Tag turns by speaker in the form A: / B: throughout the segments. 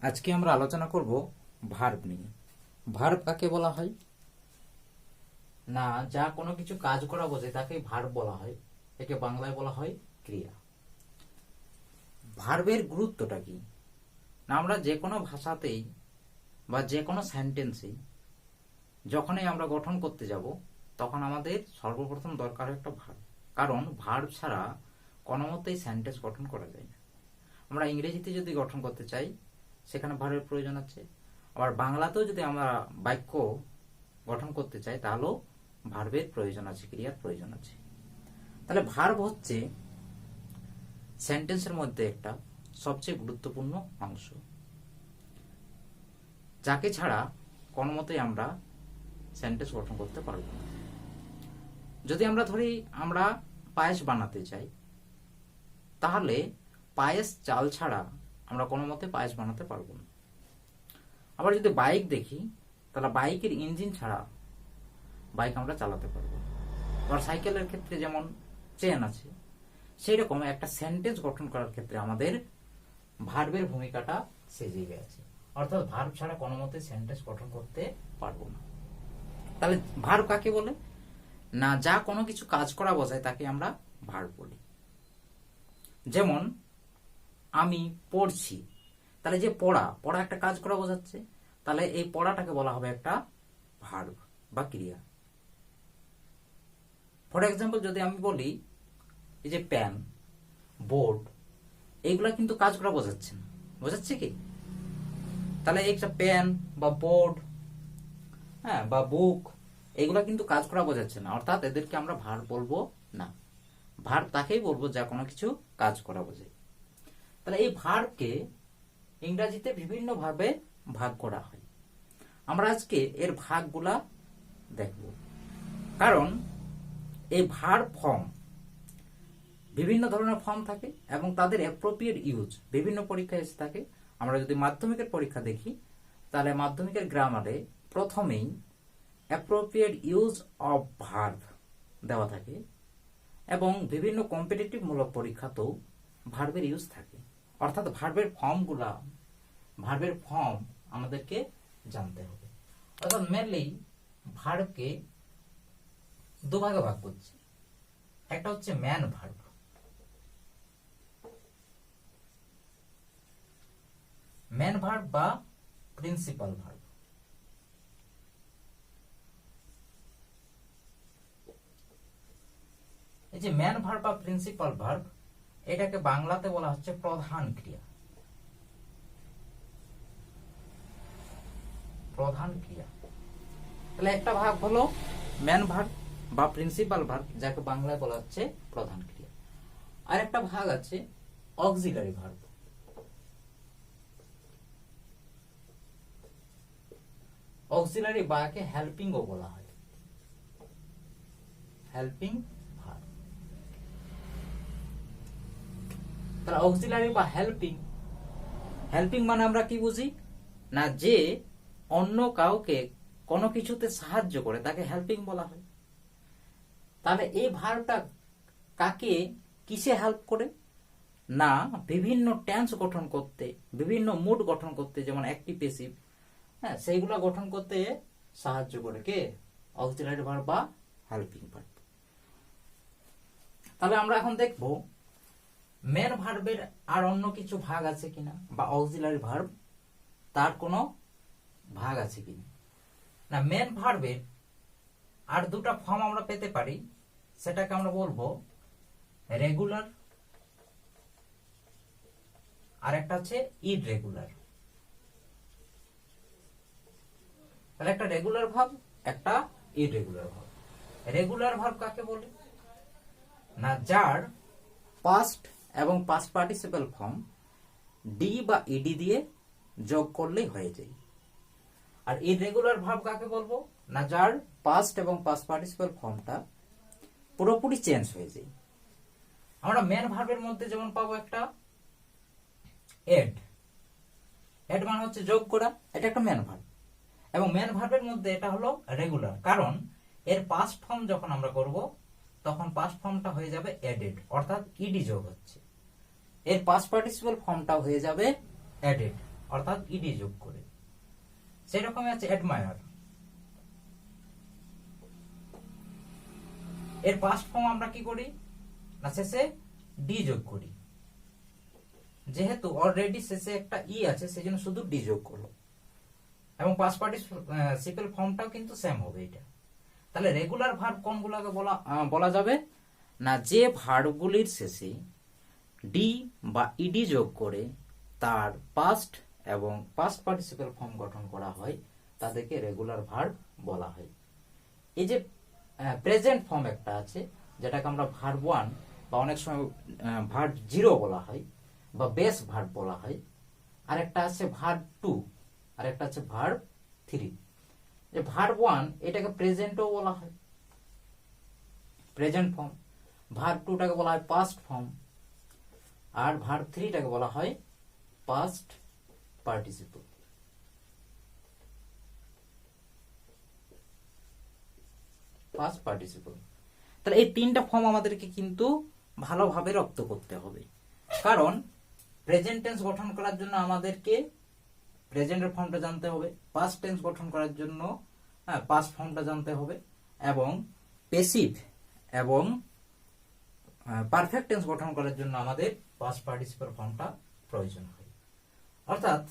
A: আজকে আমরা আলোচনা করব ভার্ব নিয়ে। ভার্ব কাকে বলা হয়? না, যা কোনো কিছু কাজ করা বোঝে তাকে ভার্ব বলা হয়। একে বাংলায় বলা হয় ক্রিয়া। ভার্বের গুরুত্বটা কি? না, আমরা যে কোনো ভাষাতেই বা যে কোনো সেন্টেন্সেই যখনই আমরা গঠন করতে যাব তখন আমাদের সর্বপ্রথম দরকার একটা ভার্ব। কারণ ভার্ব ছাড়া কোনো মতেই সেন্টেন্স গঠন করা যায় না। আমরা ইংরেজিতে যদি গঠন করতে চাই সেখানে ভার্বের প্রয়োজন আছে, আবার বাংলাতেও যদি আমরা বাক্য গঠন করতে চাই তাহলেও ভার্বের প্রয়োজন আছে, ক্রিয়ার প্রয়োজন আছে। তাহলে ভার্ব হচ্ছে সেন্টেন্সের মধ্যে একটা সবচেয়ে গুরুত্বপূর্ণ অংশ, যাকে ছাড়া কোনো মতেই আমরা সেন্টেন্স গঠন করতে পারবো না। যদি আমরা ধরি আমরা পায়েস বানাতে চাই, তাহলে পায়েস চাল ছাড়া আমরা কোনো মতে পায়েস বানাতে পারবো না। আবার যদি বাইক দেখি, তাহলে বাইকের ইঞ্জিন ছাড়া বাইক আমরা চালাতে পারবো না। আবার সাইকেলের ক্ষেত্রে যেমন চেন আছে, সেই রকম একটা সেন্টেন্স গঠন করার ক্ষেত্রে আমাদের ভার্বের ভূমিকাটা সে জায়গায় আছে। অর্থাৎ ভার্ব ছাড়া কোনো মতে সেন্টেন্স গঠন করতে পারবো না। তাহলে ভার্ব কাকে বলে? না, যা কোনো কিছু কাজ করা বোঝায় তাকে আমরা ভার্ব বলি। যেমন আমি পড়ছি, তাহলে যে পড়া একটা কাজ করা বোঝাচ্ছে, তাহলে এই পড়াটাকে বলা হবে একটা ভার্ব বা ক্রিয়া। ফর এক্সাম্পল, যদি আমি বলি এই যে পেন, বোর্ড, এইগুলা কিন্তু কাজ করা বোঝাচ্ছে না, বোঝাচ্ছে কি? তাহলে একটা পেন বা বোর্ড, হ্যাঁ, বা বুক, এগুলা কিন্তু কাজ করা বোঝাচ্ছে না, অর্থাৎ এদেরকে আমরা ভার্ব বলবো না। ভার্ব তাকেই বলবো যা কোনো কিছু কাজ করা বোঝায়। তাহলে এই ভার্বকে ইংরেজিতে বিভিন্ন ভাবে ভাগ করা হয়। আমরা আজকে এর ভাগগুলা দেখব, কারণ এই ভার্ব ফর্ম বিভিন্ন ধরনের ফর্ম থাকে এবং তাদের অ্যাপ্রোপ্রিয়েট ইউজ বিভিন্ন পরীক্ষায় এসে থাকে। আমরা যদি মাধ্যমিকের পরীক্ষা দেখি, তাহলে মাধ্যমিকের গ্রামারে প্রথমেই অ্যাপ্রোপ্রিয়েট ইউজ অফ ভার্ব দেওয়া থাকে এবং বিভিন্ন কম্পিটিটিভ মূলক পরীক্ষাতেও ভার্বের ইউজ থাকে। অর্থাৎ ভার্বের ফর্ম আমাদেরকে জানতে হবে। অর্থাৎ মেনলি ভার্বকে দুভাগে ভাগ করছি। একটা হচ্ছে ম্যান ভার্ব, বা প্রিন্সিপাল ভার্ব। এই যে ম্যান ভার্ব বা প্রিন্সিপাল ভার্ব, এটাকে বাংলাতে বলা হচ্ছে প্রধান ক্রিয়া। তাহলে একটা ভাগ হলো ম্যান ভার্ব বা প্রিন্সিপাল ভার্ব, যাকে বাংলায় বলা হচ্ছে প্রধান ক্রিয়া। আর একটা ভাগ আছে অক্সিলারি ভার্ব। অক্সিলারি বা কে হেল্পিং ও বলা হয়, হেল্পিং ভার্ব। তাহলে অক্সিলারি বা হেল্পিং মানে আমরা কি বুঝি? না, যে অন্য কাউকে কোনো কিছুতে সাহায্য করে তাকে হেল্পিং বলা হয়। তাহলে এই ভার্বটা কাকে কিসে হেল্প করে? না, বিভিন্ন টেন্স গঠন করতে, বিভিন্ন মুড গঠন করতে, যেমন অ্যাক্টিভ প্যাসিভ, হ্যাঁ, সেইগুলো গঠন করতে সাহায্য করে কে? অক্সিলারি ভার্ব বা হেল্পিং ভার্ব। তাহলে আমরা এখন দেখব মেন ভার্বের আর অন্য কিছু ভাগ আছে কিনা, বা অক্সিলারি ভার্ব তার কোনো ভাগ আছে কিনা। না, মেন ভার্বের আর দুটা ফর্ম আমরা পেতে পারি, সেটাকে আমরা বলবো রেগুলার, আর একটা হচ্ছে ইররেগুলার। তাহলে একটা রেগুলার ভার্ব, একটা ইররেগুলার ভার্ব। রেগুলার ভার্ব কাকে বলে? না, যার পাস্ট এবং পাস্ট পার্টিসিপল ফর্ম ডি বা ইডি দিয়ে যোগ করলেই হয়ে যায়। আর ইররেগুলার ভার্ব কাকে বলবো? না, যার পাস্ট এবং পাস্ট পার্টিসিপল ফর্মটা পুরোপুরি চেঞ্জ হয়ে যায়। আমরা মেন ভার্বের মধ্যে যেমন পাবো একটা এড মানে হচ্ছে যোগ করা, এটা একটা মেন ভার্ব। এবং মেন ভার্বের মধ্যে এটা হলো রেগুলার, কারণ এর পাস্ট ফর্ম যখন আমরা করব তখন পাস্ট ফর্মটা হয়ে যাবে এডেড, অর্থাৎ ইডি যোগ হচ্ছে। এর পাস্ট পার্টিসিপল ফর্মটা হয়ে যাবে এডেড, অর্থাৎ ইডি যোগ করে। সেই রকমই আছে অ্যাডমায়ার, এর পাস্ট ফর্ম আমরা কি করি না শেষে ডি যোগ করি, যেহেতু অলরেডি শেষে একটা ই আছে সেই জন্য শুধু ডি যোগ করলো, এবং পাস্ট পার্টিসিপেল ফর্মটাও কিন্তু সেম হবে এটা। তাহলে রেগুলার ভার্ব কোনগুলোকে বলা যাবে না, যে ভার্বগুলির শেষে ডি বা ইডি যোগ করে তার পাস্ট এবং পাস্ট পার্টিসিপেল ফর্ম গঠন করা হয় তাদেরকে রেগুলার ভার্ব বলা হয়। এই যে প্রেজেন্ট ফর্ম একটা আছে যেটাকে আমরা ভার্ব 1 বা অনেক সময় ভার্ব 0 বলা হয় বা বেস ভার্ব বলা হয়, আর একটা আছে ভার্ব 2, আর একটা আছে ভার্ব 3। যে ভার্ব 1 এটাকে প্রেজেন্টও বলা হয়, প্রেজেন্ট ফর্ম। ভার্ব 2টাকে বলা হয় পাস্ট ফর্ম, আর ভার্ব 3টাকে বলা হয় পাস্ট পার্টিসিপল। Past participle. তাহলে এই তিনটা ফর্ম আমাদেরকে কিন্তু ভালোভাবে রপ্ত করতে হবে, কারণ প্রেজেন্ট টেন্স গঠন করার জন্য আমাদেরকে প্রেজেন্টের ফর্মটা জানতে হবে, পাস্ট টেন্স গঠন করার জন্য পাস্ট ফর্মটা জানতে হবে, এবং পেসিভ এবং পারফেক্ট টেন্স গঠন করার জন্য আমাদের পাস্ট পার্টিসিপল ফর্মটা প্রয়োজন হয়। অর্থাৎ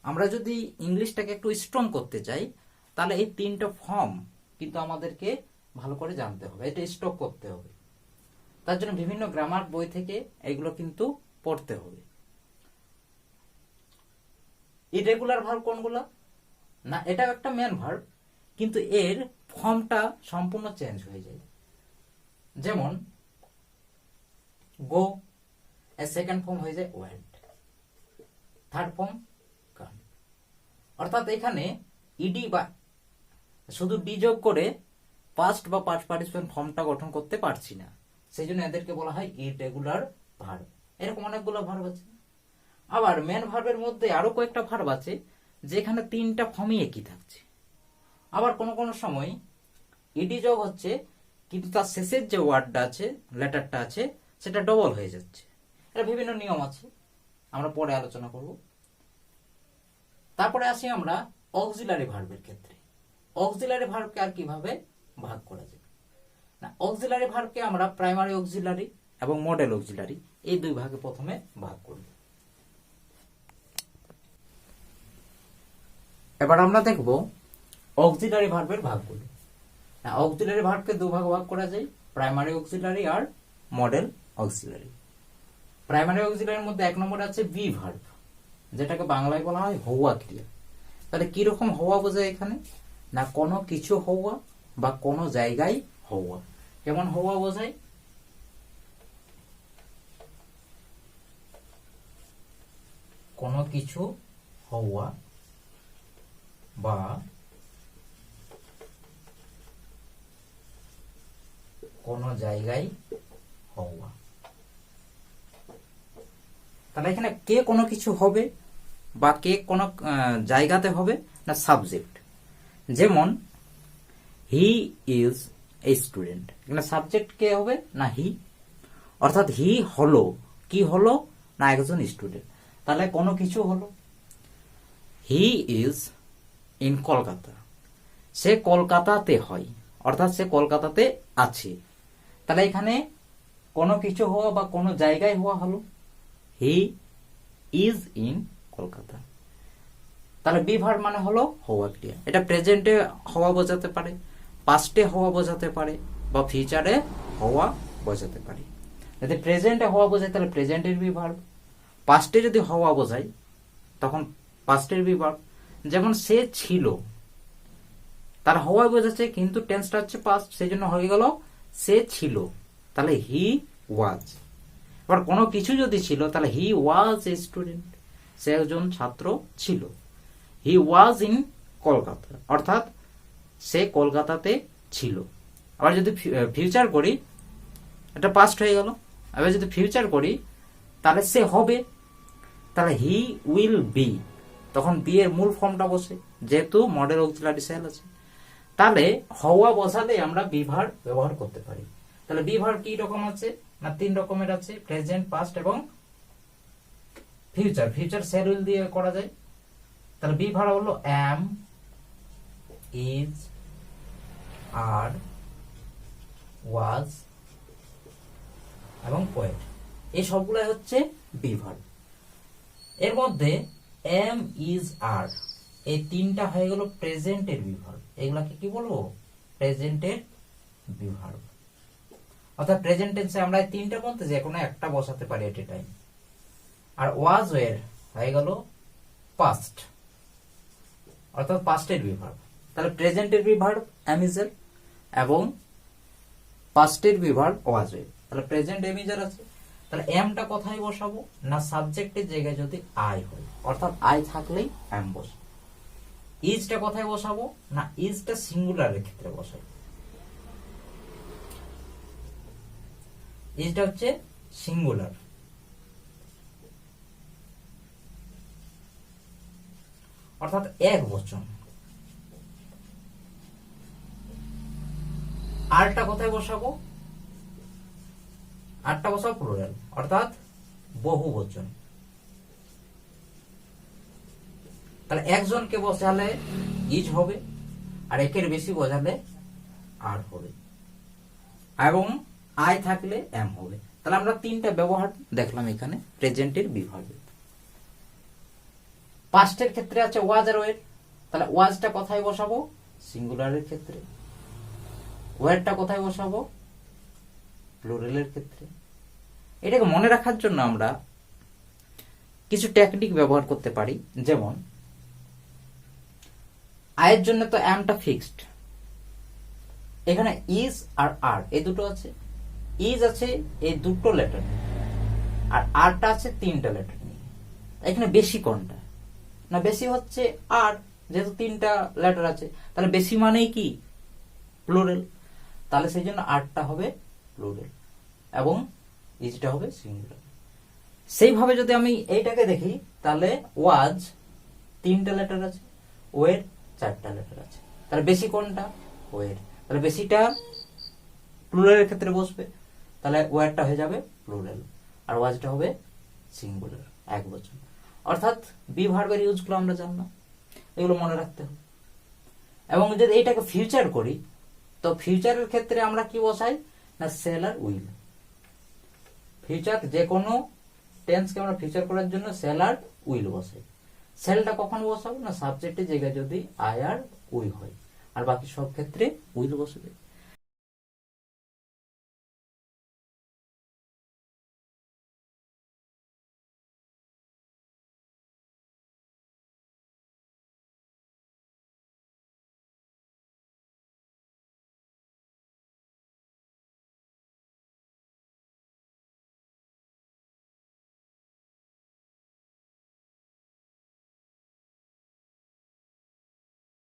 A: আমরা যদি ইংলিশটাকে একটু স্ট্রং করতে চাই তাহলে এই তিনটা ফর্ম কিন্তু আমাদেরকে ভালো করে জানতে হবে, এটা স্টক করতে হবে। তার জন্য বিভিন্ন গ্রামার বই থেকে এগুলো কিন্তু পড়তে হবে। ইরেগুলার ভার্ব কোনগুলো না, এটা একটা মেন ভার্ব কিন্তু এর ফর্মটা সম্পূর্ণ চেঞ্জ হয়ে যায়। যেমন গো, এর সেকেন্ড ফর্ম হয়ে যায় ওয়েন্ট, থার্ড ফর্ম গান। অর্থাৎ এখানে ইডি বা শুধু ডি যোগ করে পাস্ট বা পাস্ট পার্টিসিপেল ফর্মটা গঠন করতে পারছি না, সেই জন্য এদেরকে বলা হয় ইরেগুলার ভার্ব। এরকম অনেকগুলো ভার্ব আছে। আবার মেন ভার্বের মধ্যে আরো কয়েকটা ভার্ব আছে যেখানে তিনটা ফর্মই একই থাকছে। আবার কোন কোন সময় ইডি যোগ হচ্ছে কিন্তু তার শেষের যে ওয়ার্ডটা আছে, লেটারটা আছে, সেটা ডবল হয়ে যাচ্ছে। এটা বিভিন্ন নিয়ম আছে, আমরা পরে আলোচনা করব। তারপরে আসি আমরা অক্সিলারি ভার্বের ক্ষেত্রে। অক্সিলারি ভার্বকে আর কিভাবে ভাগ করা যায় না, অক্সিলারি ভার্বকে আমরা প্রাইমারি অক্সিলারি এবং মডেল অক্সিলারি এই দুই ভাগে প্রথমে ভাগ করব। এবার আমরা দেখব অক্সিলারি ভার্বের ভাগগুলো। অক্সিলারি ভার্বকে দুই ভাগে ভাগ করা যায়, প্রাইমারি অক্সিলারি আর মডেল অক্সিলারি। প্রাইমারি অক্সিলারির মধ্যে এক নম্বরে আছে বি ভার্ব, যেটাকে বাংলায় বলা হয় হওয়া ক্রিয়া। তাহলে কি রকম হওয়া বোঝায় এখানে না, কোনো কিছু হওয়া বা কোনো জায়গায় হওয়া। যেমন হওয়া বোঝায় কোনো কিছু হওয়া বা কোনো জায়গায় হওয়া। তাহলে এখানে কে কোনো কিছু হবে বা কে কোনো জায়গাতে হবে না, সাবজেক্ট। যেমন হি ইজ এ স্টুডেন্ট, এখানে সাবজেক্ট কে হবে না হি, অর্থাৎ হি হলো, কি হলো না একজন স্টুডেন্ট। তাহলে কোনো কিছু হলো। হি ইজ ইন কলকাতা, সে কলকাতাতে হয়, অর্থাৎ সে কলকাতাতে আছে। তাহলে এখানে কোনো কিছু হওয়া বা কোনো জায়গায় হওয়া হলো, হি ইজ ইন কলকাতা। তাহলে বি ভার্ব মানে হলো হওয়া ক্রিয়া। এটা প্রেজেন্টে হওয়া বোঝাতে পারে, পাস্টে হওয়া বোঝাতে পারে, বা ফিউচারে হওয়া বোঝাতে পারে। যদি প্রেজেন্টে হওয়া বোঝায় তাহলে প্রেজেন্টের বি ভার্ব, পাস্টে যদি হওয়া বোঝায় তখন পাস্টের বি ভার্ব। যেমন সে ছিল, তার হওয়া বোঝাচ্ছে কিন্তু টেন্সটা হচ্ছে পাস্ট, সেই জন্য হয়ে গেল সে ছিল। তাহলে হি ওয়াজ। এবার কোনো কিছু যদি ছিল তাহলে হি ওয়াজ এ স্টুডেন্ট, সে একজন ছাত্র ছিল। হি ওয়াজ ইন কলকাতা, অর্থাৎ সে কলকাতাতে ছিল। আবার যদি ফিউচার করি এটা পাস্ট হয়ে গেল। এবার যদি ফিউচার করি তাহলে সে হবে, তাহলে হি উইল বি, তখন বি এর মূল ফর্মটা বসে, যেহেতু মডেল অক্সিলারি সেল আছে। তাহলে হওয়া বসালে আমরা বি ভার্ব ব্যবহার করতে পারি। তাহলে বি ভার্ব কি রকম আছে না, তিন রকমের আছে, প্রেজেন্ট, পাস্ট এবং ফিউচার, ফিউচার সেল উইল দিয়ে করা যায়। তাহলে বি ভার্ব হলো এম, ইজ, আর, ওয়াজ এবং ওয়ের। এই সবগুলাই হচ্ছে বি ভার্ব। এর মধ্যে এম, ইজ, আর এই তিনটা হয়ে গেল প্রেজেন্টের বি ভার্ব। এগুলাকে কি বলবো? প্রেজেন্টের বি ভার্ব। অর্থাৎ প্রেজেন্ট টেন্সে আমরা এই তিনটার মধ্যে যে কোনো একটা বসাতে পারি এট এ টাইম। আর ওয়াজ ওয়ের হয়ে গেল পাস্ট, অর্থাৎ পাস্টের বি ভার্ব। তাহলে প্রেজেন্টের বি ভার্ব এম, ইজ, আর এবং পাস্টের বি ভার্ব ওয়াজ ওয়ের। তাহলে প্রেজেন্ট এম, ইজ, আর আছে। তাহলে এমটা কোথায় বসাবো? না সাবজেক্টের জায়গায় যদি আই হয়, অর্থাৎ আই থাকলেই এম বসে। ইজটা কোথায় বসাবো? না ইজটা সিঙ্গুলারের ক্ষেত্রে বসাই। ইজটা হচ্ছে সিঙ্গুলার, অর্থাৎ এক বচন। আরটা কোথায় বসাবো? আরটা বসাবো প্লুরাল, অর্থাৎ বহু বচন। তাহলে একজনকে বসালে ইজ হবে, আর একের বেশি বোঝালে আর হবে, এবং আই থাকলে এম হবে। তাহলে আমরা তিনটা ব্যবহার দেখলাম এখানে প্রেজেন্টের বি ভার্বে। পাস্টের ক্ষেত্রে আছে ওয়াজ আর ওয়ের। তাহলে ওয়াজটা কোথায় বসাবো? সিঙ্গুলারের ক্ষেত্রে। ওয়েরটা কোথায় বসাবো? প্লুরালের ক্ষেত্রে। এটাকে মনে রাখার জন্য আমরা কিছু টেকনিক ব্যবহার করতে পারি। যেমন আয়ের জন্য তো এমটা ফিক্সড, এখানে ইজ আর আর এই দুটো আছে। ইজ আছে এই দুটো লেটার নিয়ে, আর আরটা আছে তিনটা লেটার নিয়ে। এখানে বেশি কোনটা? না বেশি হচ্ছে আর, যেহেতু তিনটা লেটার আছে। তাহলে বেশি মানেই কি? প্লুরাল। তাহলে সেই জন্য আরটা হবে প্লুরাল এবং ইজটা হবে সিঙ্গুলার। সেইভাবে যদি আমি এইটাকে দেখি, তাহলে ওয়াজ তিনটা লেটার আছে, ওয়ের চারটা লেটার আছে। তাহলে বেশি কোনটা? ওয়ের। তাহলে বেশিটা প্লুরালের ক্ষেত্রে বসবে, তাহলে ওয়ারটা হয়ে যাবে প্লুরাল, আর ওয়াজটা হবে সিঙ্গুলার, এক বচন। অর্থাৎ বি ভার্বের ইউজগুলো আমরা জানলাম, এগুলো মনে রাখতে হবে। এবং যদি এইটাকে ফিউচার করি, তো ফিউচারের ক্ষেত্রে আমরা কি বসাই? না সেল আর উইল। ফিউচার যে কোনো টেন্সকে আমরা ফিউচার করার জন্য সেল আর উইল বসাই। সেলটা কখন বসাবো? না সাবজেক্টের জায়গায় যদি আই আর উই হয়, আর বাকি সব ক্ষেত্রে উইল বসবে।